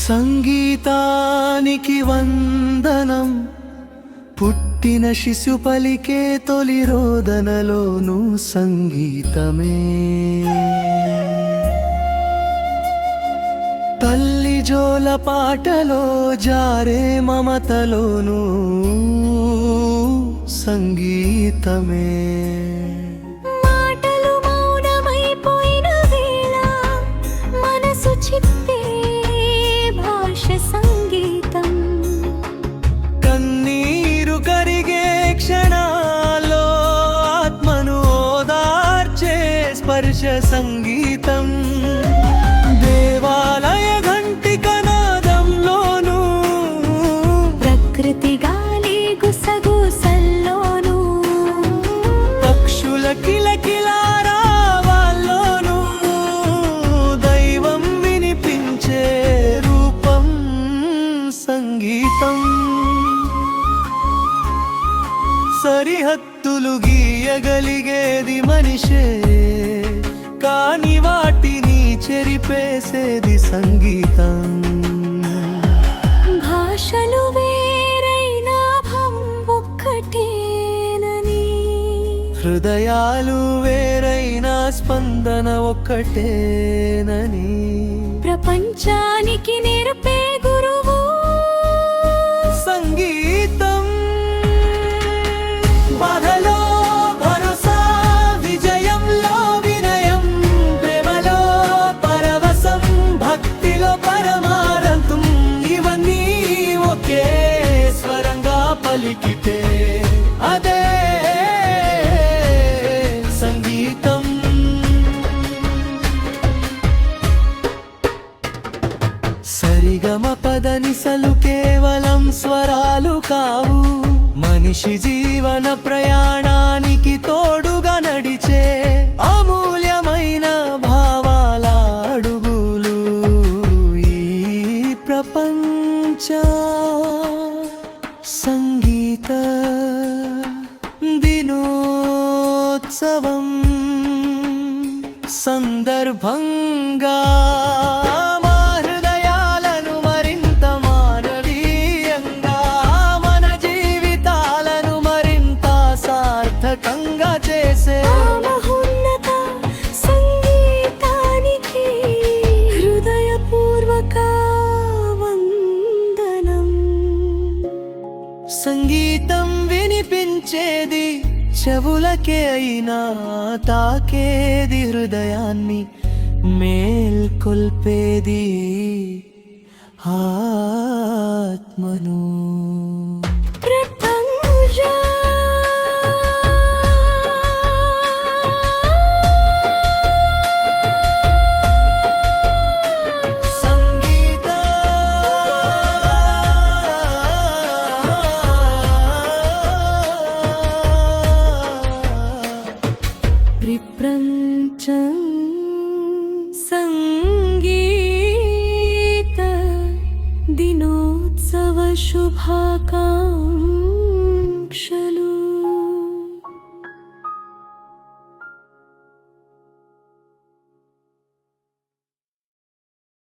సంగీతానికి వందనం, పుట్టిన శిశు పలికే తొలి రోదనలోను సంగీతమే. తల్లి జోల పాటలో జారే మమతలోను సంగీతమే. మాటలు మౌనమైపోయిన వేళ మనసు చిప్పే భాష సంగీతం. కన్నీరు కరిగే క్షణాల్లో ఆత్మను ఓదార్చే స్పర్శ సంగీతం. దేవాలయ ఘంటిక నాదంలోను, ప్రకృతి గాలి గుసగుసల్లోను, పక్షుల కిలకిలారావాల్లోను దైవం వినిపించే రూపం సంగీతం. సరిహద్దులు గీయగలిగేది మనిషే, కాని వాటిని చెరిపేసేది సంగీతం. భాషలు వేరైనా భావం ఒక్కటేనని, హృదయాలు వేరైనా స్పందన ఒక్కటేనని, ప్రపంచానికి నేర్పే గురువు సంగీతం. బాధలో భరోసా, విజయంలో వినయం, ప్రేమలో పరవశం, భక్తిలో పరమానందం, ఇవన్నీ ఒకే స్వరంగా పలికితే అదే సంగీతం. సరిగమ పదనిసలు కేవలం స్వరాలు కావు, మనిషి జీవన ప్రయాణానికి తోడుగా నడిచే అమూల్యమైన భావాల అడుగులు. ఈ ప్రపంచ సంగీత దినోత్సవం సందర్భంగా మా హృదయాలను మరింత మానవీయంగా, మన జీవితాలను మరింత సార్థకంగా చేసే ఆ మహోన్నత సంగీతానికి హృదయపూర్వక వందనం. సంగీతం వినిపించేది చెవులకే అయినా, తాకేది హృదయాన్ని, మేల్కొల్పేది ఆత్మను. ప్రపంచ సంగీత ప్రపంచం సంగీత దినోత్సవ శుభాకాంక్షలు.